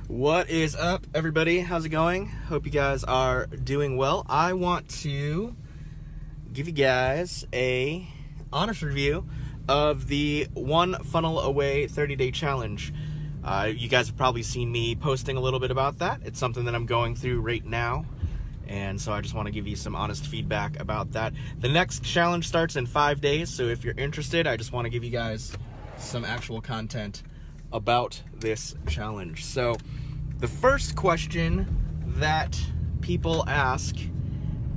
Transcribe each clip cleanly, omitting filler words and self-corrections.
What is up, everybody? How's it going? Hope you guys are doing well. I want to give you guys a honest review of the One Funnel Away 30-day challenge. You guys have probably seen me posting a little bit about that. It's something that I'm going through right now, and so I just want to give you some honest feedback about that. The next challenge starts in 5 days, so if you're interested, I just want to give you guys some actual content about this challenge. So the first question that people ask,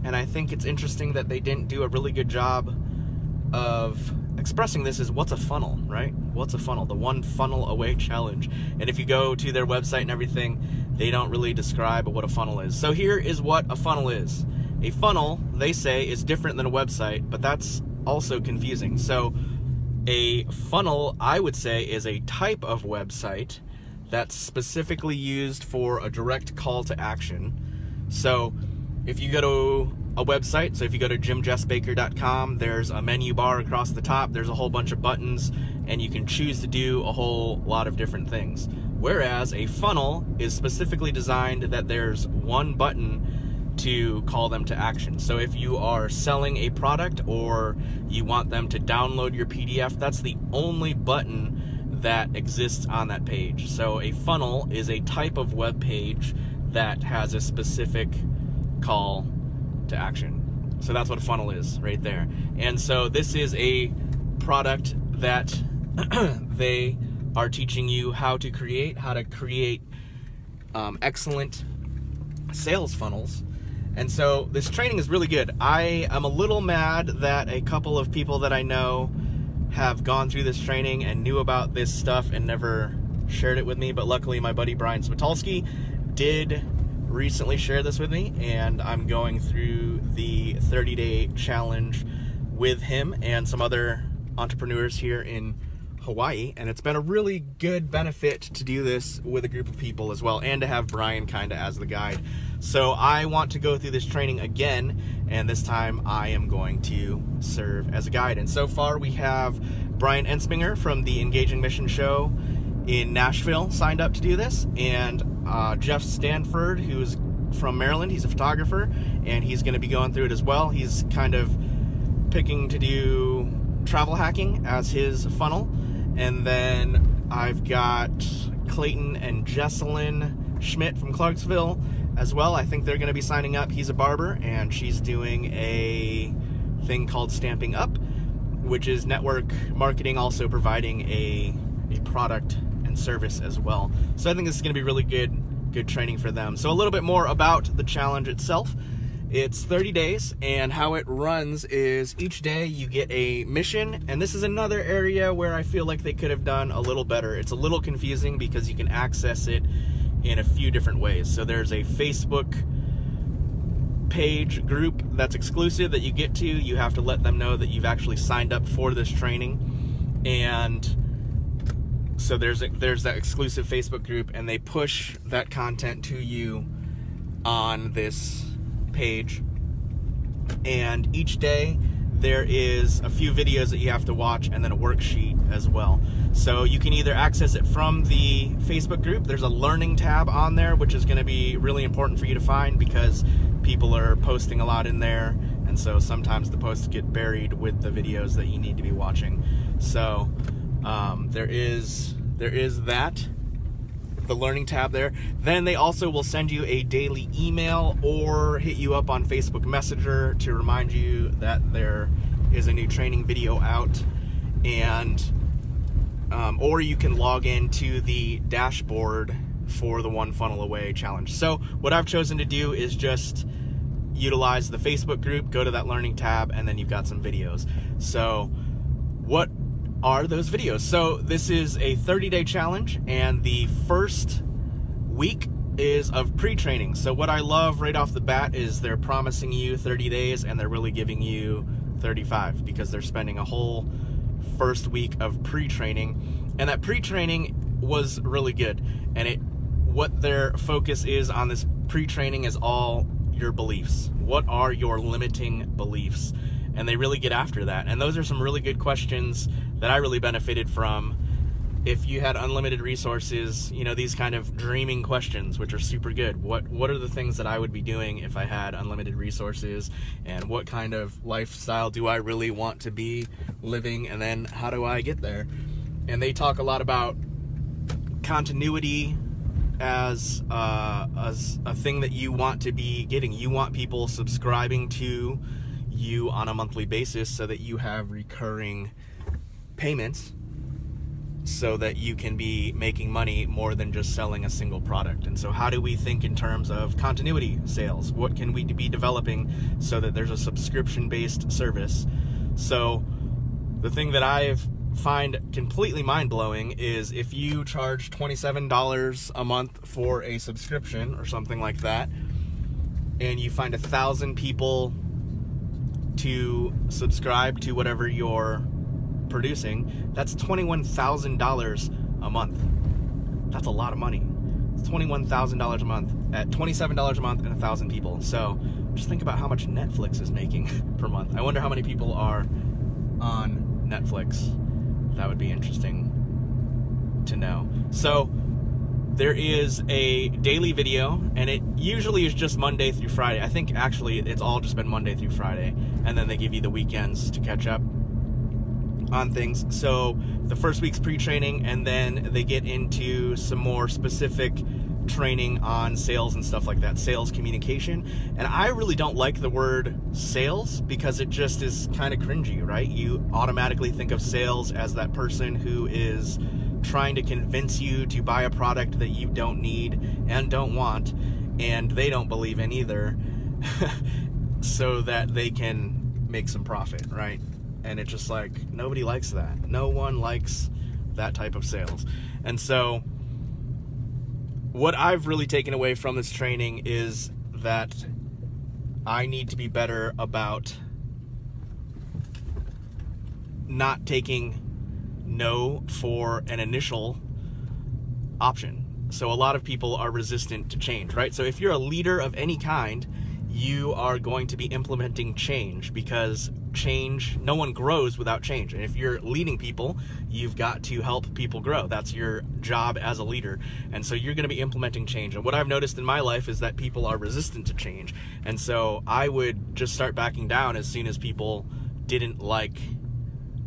and I think it's interesting that they didn't do a really good job of expressing this, is what's a funnel, right? What's a funnel? The One Funnel Away challenge. And if you go to their website and everything, they don't really describe what a funnel is. So here is what a funnel is. A funnel, they say, is different than a website, but that's also confusing. So a funnel, I would say, is a type of website that's specifically used for a direct call to action. So if you go to a website, so if you go to jimjessbaker.com, there's a menu bar across the top, there's a whole bunch of buttons, and you can choose to do a whole lot of different things. Whereas a funnel is specifically designed that there's one button to call them to action. So if you are selling a product or you want them to download your PDF, that's the only button that exists on that page. So a funnel is a type of web page that has a specific call to action. So that's what a funnel is right there. And so this is a product that they are teaching you how to create excellent sales funnels. And so this training is really good. I am a little mad that a couple of people that I know have gone through this training and knew about this stuff and never shared it with me, but luckily my buddy Brian Switalski did recently share this with me, and I'm going through the 30-day challenge with him and some other entrepreneurs here in Hawaii, and it's been a really good benefit to do this with a group of people as well, and to have Brian kind of as the guide. So I want to go through this training again, and this time I am going to serve as a guide. And so far we have Brian Ensminger from the Engaging Mission Show in Nashville signed up to do this, and Jeff Stanford, who's from Maryland, he's a photographer, and he's going to be going through it as well. He's kind of picking to do travel hacking as his funnel. And then I've got Clayton and Jesselyn Schmidt from Clarksville as well. I think they're going to be signing up. He's a barber, and she's doing a thing called Stamping Up, which is network marketing, also providing a product and service as well. So I think this is going to be really good training for them. So a little bit more about the challenge itself. It's 30 days, and how it runs is each day you get a mission, and this is another area where I feel like they could have done a little better. It's a little confusing because you can access it in a few different ways. So there's a Facebook page group that's exclusive that you get to. You have to let them know that you've actually signed up for this training, and so there's that exclusive Facebook group, and they push that content to you on this page. And each day there is a few videos that you have to watch, and then a worksheet as well. So you can either access it from the Facebook group. There's a learning tab on there, which is going to be really important for you to find because people are posting a lot in there, and so sometimes the posts get buried with the videos that you need to be watching. So there is that, the learning tab there. Then they also will send you a daily email or hit you up on Facebook Messenger to remind you that there is a new training video out, and or you can log into the dashboard for the One Funnel Away challenge. So what I've chosen to do is just utilize the Facebook group, go to that learning tab, and then you've got some videos. So what are those videos? So this is a 30-day challenge, and the first week is of pre-training. So what I love right off the bat is they're promising you 30 days, and they're really giving you 35 because they're spending a whole first week of pre-training. And that pre-training was really good, and what their focus is on this pre-training is all your beliefs. What are your limiting beliefs? And they really get after that. And those are some really good questions that I really benefited from if you had unlimited resources, you know, these kind of dreaming questions, which are super good. What are the things that I would be doing if I had unlimited resources, and what kind of lifestyle do I really want to be living, and then how do I get there? And they talk a lot about continuity as a thing that you want to be getting. You want people subscribing to you on a monthly basis so that you have recurring payments, so that you can be making money more than just selling a single product. And so how do we think in terms of continuity sales? What can we be developing so that there's a subscription-based service? So the thing that I find completely mind-blowing is if you charge $27 a month for a subscription or something like that, and you find 1,000 people to subscribe to whatever you're producing, that's $21,000 a month. That's a lot of money. It's $21,000 a month at $27 a month and 1,000 people. So just think about how much Netflix is making per month. I wonder how many people are on Netflix. That would be interesting to know. So there is a daily video, and it usually is just Monday through Friday. I think actually it's all just been Monday through Friday, and then they give you the weekends to catch up on things. So the first week's pre-training, and then they get into some more specific training on sales and stuff like that, sales communication. And I really don't like the word sales because it just is kind of cringy, right? You automatically think of sales as that person who is trying to convince you to buy a product that you don't need and don't want, and they don't believe in either, so that they can make some profit, right? And it's just like, nobody likes that. No one likes that type of sales. And so what I've really taken away from this training is that I need to be better about not taking no for an initial option. So a lot of people are resistant to change, right? So if you're a leader of any kind, you are going to be implementing change, because change, no one grows without change. And if you're leading people, you've got to help people grow. That's your job as a leader. And so you're going to be implementing change. And what I've noticed in my life is that people are resistant to change. And so I would just start backing down as soon as people didn't like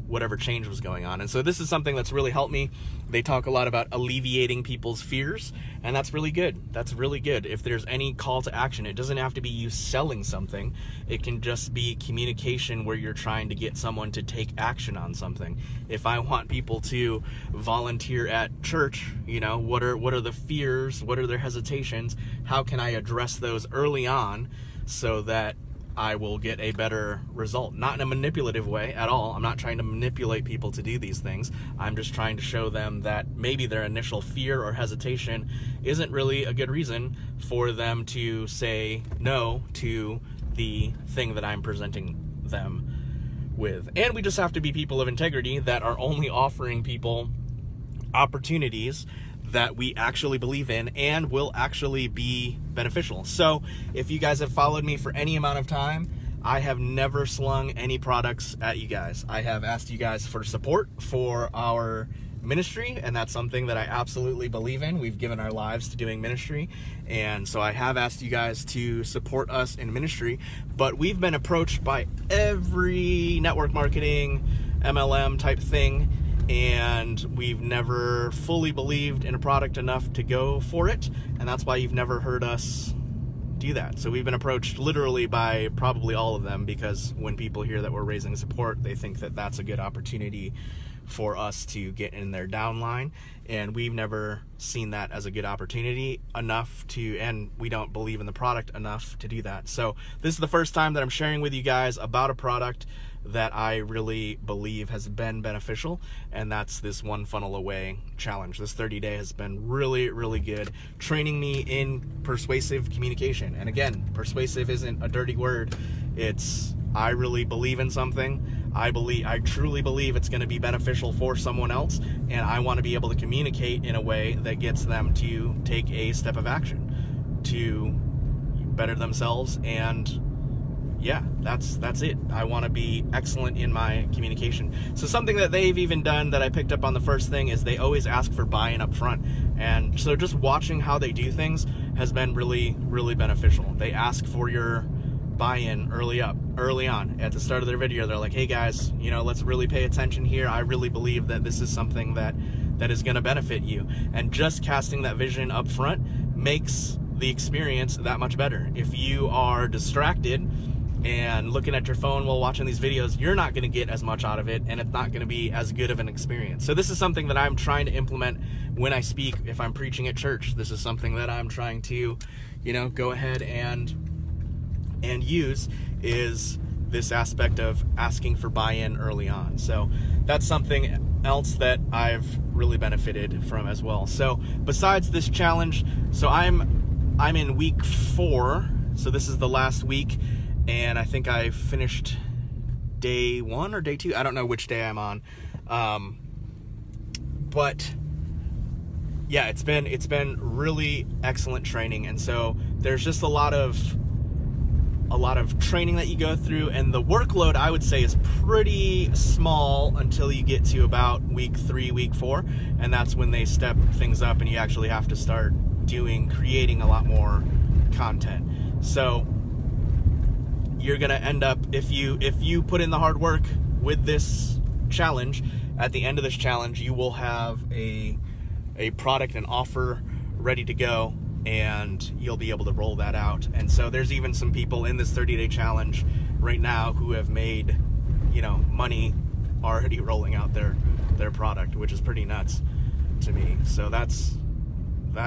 whatever change was going on. And so this is something that's really helped me. They talk a lot about alleviating people's fears, and that's really good. That's really good. If there's any call to action, it doesn't have to be you selling something. It can just be communication where you're trying to get someone to take action on something. If I want people to volunteer at church, you know, what are the fears? What are their hesitations? How can I address those early on so that I will get a better result? Not in a manipulative way at all. I'm not trying to manipulate people to do these things. I'm just trying to show them that maybe their initial fear or hesitation isn't really a good reason for them to say no to the thing that I'm presenting them with. And we just have to be people of integrity that are only offering people opportunities that we actually believe in and will actually be beneficial. So if you guys have followed me for any amount of time, I have never slung any products at you guys. I have asked you guys for support for our ministry, and that's something that I absolutely believe in. We've given our lives to doing ministry, and so I have asked you guys to support us in ministry, but we've been approached by every network marketing, MLM type thing, and we've never fully believed in a product enough to go for it, and that's why you've never heard us do that. So we've been approached literally by probably all of them, because when people hear that we're raising support, they think that that's a good opportunity for us to get in their downline, and we've never seen that as a good opportunity enough to, and we don't believe in the product enough to do that. So this is the first time that I'm sharing with you guys about a product that I really believe has been beneficial, and that's this One Funnel Away challenge. This 30-day has been really, really good, training me in persuasive communication. And again, persuasive isn't a dirty word. It's, I really believe in something. I truly believe it's going to be beneficial for someone else, and I want to be able to communicate in a way that gets them to take a step of action to better themselves and, yeah, that's it. I want to be excellent in my communication. So something that they've even done that I picked up on the first thing is they always ask for buy-in up front. And so just watching how they do things has been really, really beneficial. They ask for your buy-in early on. At the start of their video, they're like, hey guys, let's really pay attention here. I really believe that this is something that is going to benefit you. And just casting that vision up front makes the experience that much better. If you are distracted and looking at your phone while watching these videos, you're not going to get as much out of it, and it's not going to be as good of an experience. So this is something that I'm trying to implement when I speak, if I'm preaching at church. This is something that I'm trying to, go ahead and use, is this aspect of asking for buy-in early on. So that's something else that I've really benefited from as well. So besides this challenge, so I'm in week 4, so this is the last week. And I think I finished day 1 or day 2. I don't know which day I'm on. But yeah, it's been really excellent training. And so there's just a lot of training that you go through, and the workload, I would say, is pretty small until you get to about week 3, week 4, and that's when they step things up and you actually have to start creating a lot more content. So you're gonna end up, if you put in the hard work with this challenge, at the end of this challenge, you will have a product and offer ready to go, and you'll be able to roll that out. And so there's even some people in this 30-day challenge right now who have made, money already rolling out their product, which is pretty nuts to me. So that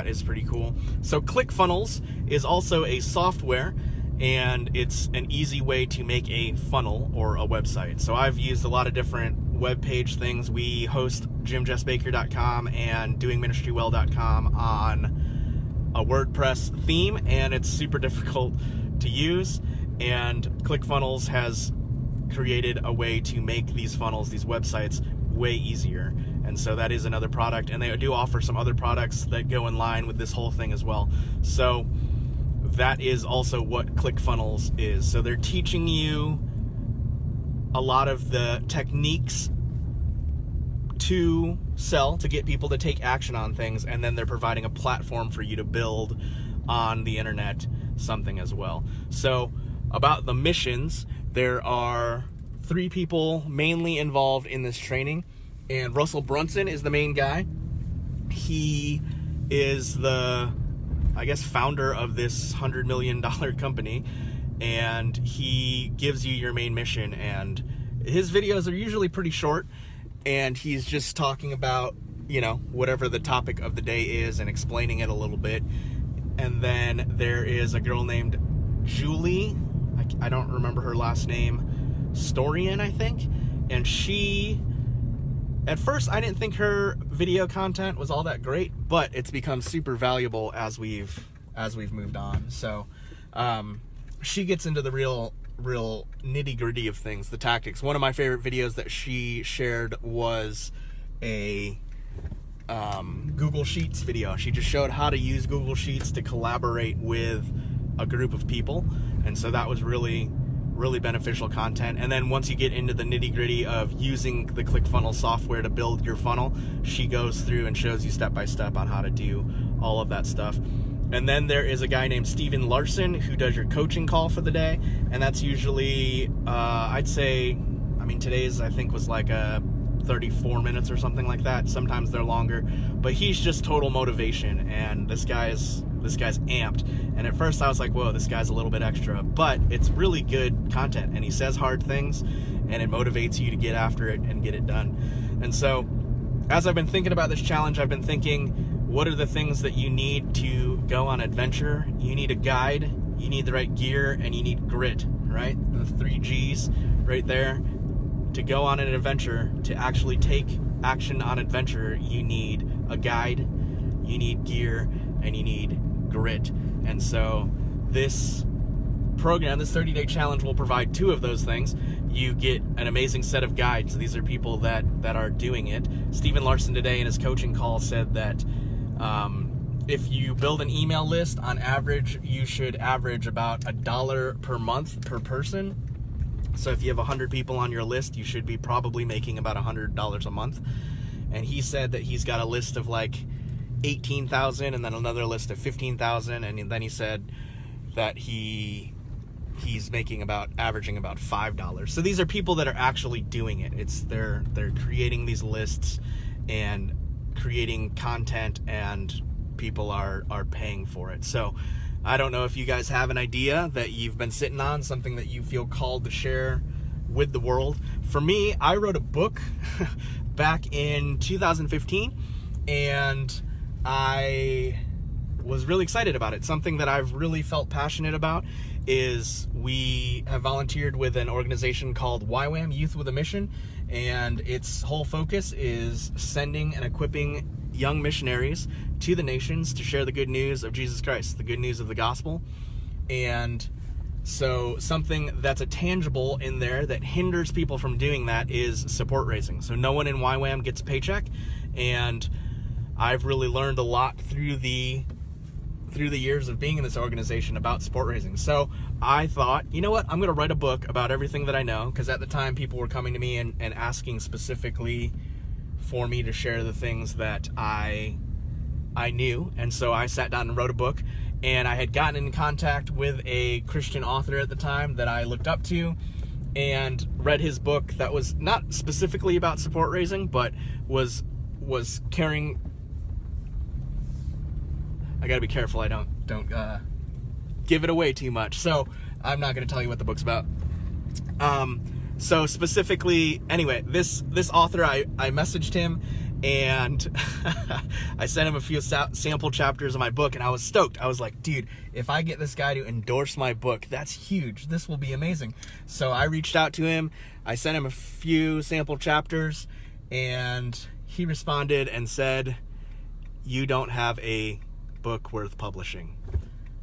is pretty cool. So ClickFunnels is also a software, and it's an easy way to make a funnel or a website. So I've used a lot of different web page things. We host jimjessbaker.com and doingministrywell.com on a WordPress theme, and it's super difficult to use. And ClickFunnels has created a way to make these funnels, these websites, way easier. And so that is another product, and they do offer some other products that go in line with this whole thing as well. So that is also what ClickFunnels is. So they're teaching you a lot of the techniques to sell, to get people to take action on things, and then they're providing a platform for you to build on the internet something as well. So about the missions, there are 3 people mainly involved in this training, and Russell Brunson is the main guy. He is the, founder of this $100 million company, and he gives you your main mission, and his videos are usually pretty short, and he's just talking about, whatever the topic of the day is and explaining it a little bit. And then there is a girl named Julie, I don't remember her last name, Stoian, I think, and she, at first I didn't think her video content was all that great, but it's become super valuable as we've moved on. So she gets into the real nitty-gritty of things, the tactics. One of my favorite videos that she shared was a Google Sheets video. She just showed how to use Google Sheets to collaborate with a group of people, and so that was really beneficial content. And then once you get into the nitty-gritty of using the ClickFunnels software to build your funnel, she goes through and shows you step by step on how to do all of that stuff. And then there is a guy named Larsen who does your coaching call for the day, and that's usually I'd say, today's I think was like a 34 minutes or something like that. Sometimes they're longer, but he's just total motivation, and this guy's amped. And at first I was like, whoa, this guy's a little bit extra, but it's really good content, and he says hard things, and it motivates you to get after it and get it done. And so as I've been thinking about this challenge, I've been thinking, what are the things that you need to go on adventure? You need a guide, you need the right gear, and you need grit, right? The 3 G's right there. To go on an adventure, to actually take action on adventure, you need a guide, you need gear, and you need grit. And so this program, this 30-day challenge, will provide 2 of those things. You get an amazing set of guides. These are people that are doing it. Larsen today in his coaching call said that if you build an email list, on average, you should average about $1 per month per person. So if you have 100 people on your list, you should be probably making about $100 a month. And he said that he's got a list of like 18,000 and then another list of 15,000. And then he said that he's averaging about $5. So these are people that are actually doing it. They're creating these lists and creating content, and people are paying for it. So I don't know if you guys have an idea that you've been sitting on, something that you feel called to share with the world. For me, I wrote a book back in 2015, and I was really excited about it. Something that I've really felt passionate about is we have volunteered with an organization called YWAM, Youth with a Mission, and its whole focus is sending and equipping young missionaries to the nations to share the good news of Jesus Christ, the good news of the gospel. And so something that's a tangible in there that hinders people from doing that is support raising. So no one in YWAM gets a paycheck, and I've really learned a lot through the years of being in this organization about support raising. So I thought, you know what, I'm going to write a book about everything that I know, because at the time people were coming to me and asking specifically for me to share the things that I knew. And so I sat down and wrote a book, and I had gotten in contact with a Christian author at the time that I looked up to, and read his book that was not specifically about support raising, but was carrying. I gotta be careful I don't give it away too much, so I'm not gonna tell you what the book's about. So specifically, anyway, this author, I messaged him, and I sent him a few sample chapters of my book, and I was stoked. I was like, dude, if I get this guy to endorse my book, that's huge. This will be amazing. So I reached out to him. I sent him a few sample chapters, and he responded and said, "You don't have a book worth publishing."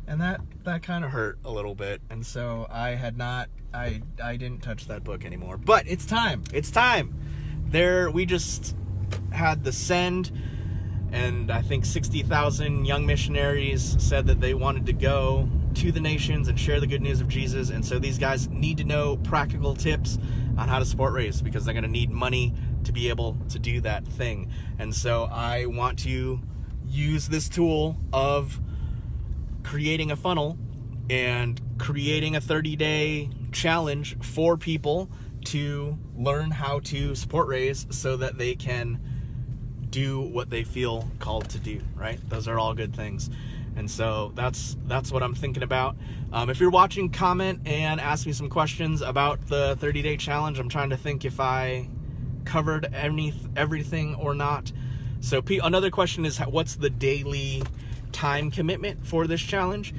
And that kind of hurt a little bit. And so I didn't touch that book anymore. But it's time. We just had the send, and I think 60,000 young missionaries said that they wanted to go to the nations and share the good news of Jesus. And so these guys need to know practical tips on how to support raise, because they're going to need money to be able to do that thing. And so I want to use this tool of creating a funnel and creating a 30-day challenge for people to learn how to support raise so that they can do what they feel called to do, right? Those are all good things. And so that's what I'm thinking about. If you're watching, comment and ask me some questions about the 30-day challenge. I'm trying to think if I covered everything or not. So another question is, what's the daily time commitment for this challenge?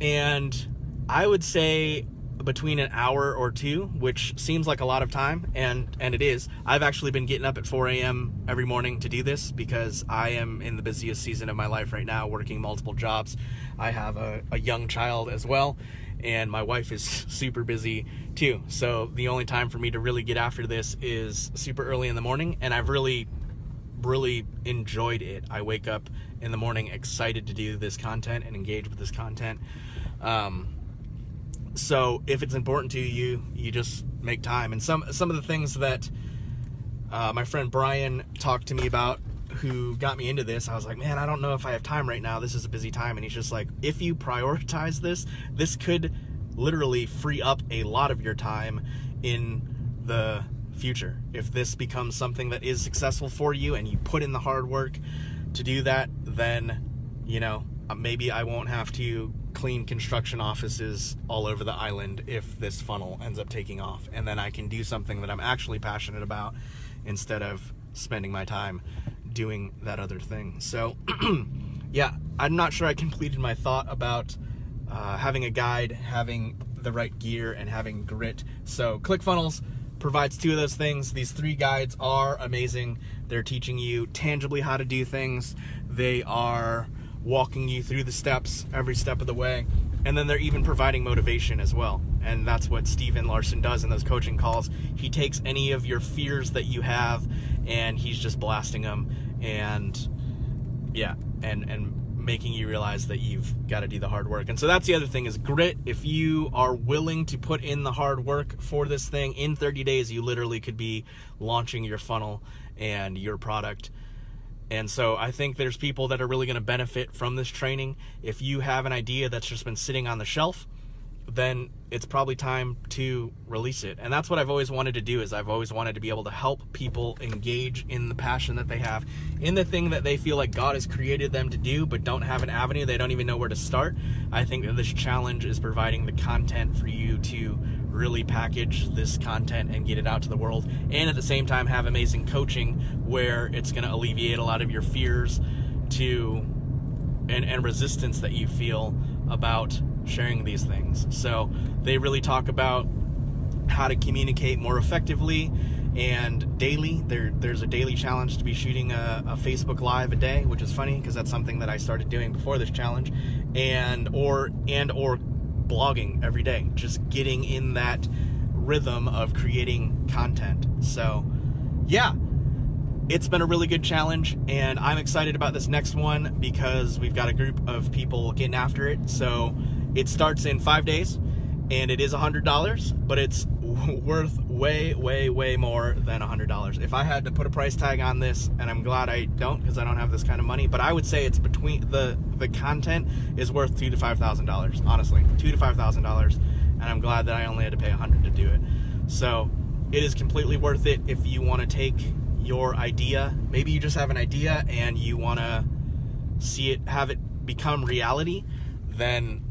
And I would say between an hour or two, which seems like a lot of time, and it is. I've actually been getting up at 4 a.m. every morning to do this, because I am in the busiest season of my life right now, working multiple jobs. I have a young child as well, and my wife is super busy too. So the only time for me to really get after this is super early in the morning, and I've really enjoyed it. I wake up in the morning excited to do this content and engage with this content. So if it's important to you, you just make time. And some of the things that my friend Brian talked to me about, who got me into this, I was like, man, I don't know if I have time right now. This is a busy time. And he's just like, if you prioritize this could literally free up a lot of your time in the future. If this becomes something that is successful for you and you put in the hard work to do that, then, you know, maybe I won't have to clean construction offices all over the island if this funnel ends up taking off, and then I can do something that I'm actually passionate about instead of spending my time doing that other thing. So yeah, I'm not sure I completed my thought about having a guide, having the right gear, and having grit. So ClickFunnels provides two of those things. These 3 guides are amazing. They're teaching you tangibly how to do things. They are walking you through the steps every step of the way, and then they're even providing motivation as well. And that's what Larsen does in those coaching calls. He takes any of your fears that you have and he's just blasting them, and yeah, and making you realize that you've got to do the hard work. And so that's the other thing, is grit. If you are willing to put in the hard work for this thing, in 30 days, you literally could be launching your funnel and your product. And so I think there's people that are really going to benefit from this training. If you have an idea that's just been sitting on the shelf, then it's probably time to release it. And that's what I've always wanted to do, is I've always wanted to be able to help people engage in the passion that they have, in the thing that they feel like God has created them to do, but don't have an avenue. They don't even know where to start. I think that this challenge is providing the content for you to really package this content and get it out to the world, and at the same time have amazing coaching where it's going to alleviate a lot of your fears and resistance that you feel about sharing these things. So they really talk about how to communicate more effectively and daily. There's a daily challenge to be shooting a Facebook Live a day, which is funny because that's something that I started doing before this challenge, and or blogging every day, just getting in that rhythm of creating content. So yeah, it's been a really good challenge, and I'm excited about this next one because we've got a group of people getting after it. So it starts in 5 days, and it is $100, but it's worth way more than $100. If I had to put a price tag on this, and I'm glad I don't because I don't have this kind of money, but I would say it's between the content is worth $2,000 to $5,000, honestly, $2,000 to $5,000, and I'm glad that I only had to pay $100 to do it. So it is completely worth it if you want to take your idea. Maybe you just have an idea and you want to see it, have it become reality, then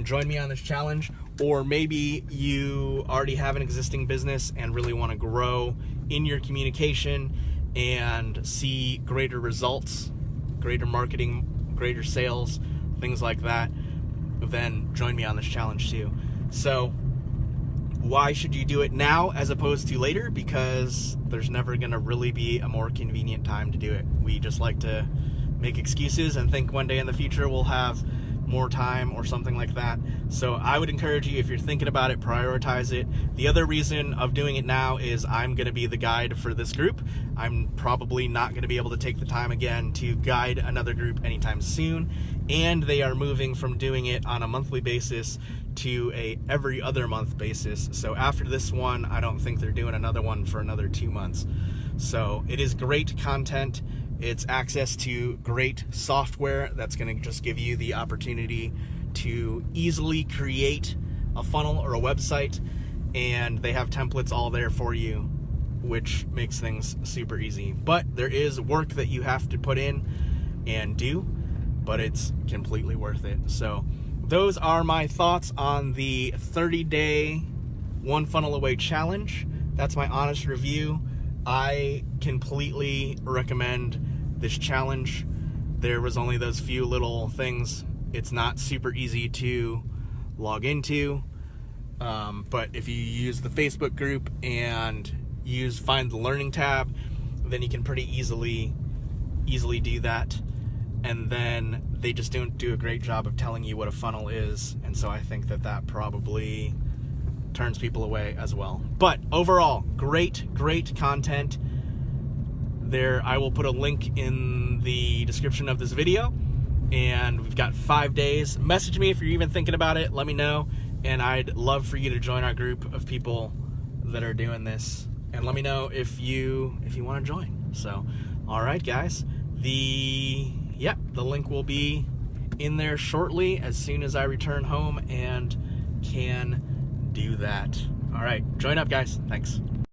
join me on this challenge. Or maybe you already have an existing business and really want to grow in your communication and see greater results, greater marketing, greater sales, things like that, then join me on this challenge too. So why should you do it now as opposed to later? Because there's never going to really be a more convenient time to do it. We just like to make excuses and think one day in the future we'll have more time or something like that. So I would encourage you, if you're thinking about it, prioritize it. The other reason of doing it now is I'm going to be the guide for this group. I'm probably not going to be able to take the time again to guide another group anytime soon, and they are moving from doing it on a monthly basis to a every other month basis. So after this one, I don't think they're doing another one for another 2 months. So it is great content. It's access to great software that's going to just give you the opportunity to easily create a funnel or a website, and they have templates all there for you, which makes things super easy. But there is work that you have to put in and do, but it's completely worth it. So those are my thoughts on the 30-day One Funnel Away challenge. That's my honest review. I completely recommend this challenge. There was only those few little things. It's not super easy to log into, but if you use the Facebook group and find the learning tab, then you can pretty easily do that. And then they just don't do a great job of telling you what a funnel is, and so I think that probably turns people away as well. But overall, great content. There, I will put a link in the description of this video, and we've got 5 days. Message me if you're even thinking about it. Let me know, and I'd love for you to join our group of people that are doing this, and let me know if you want to join. So, all right, guys, the link will be in there shortly as soon as I return home and can do that. All right, join up, guys. Thanks.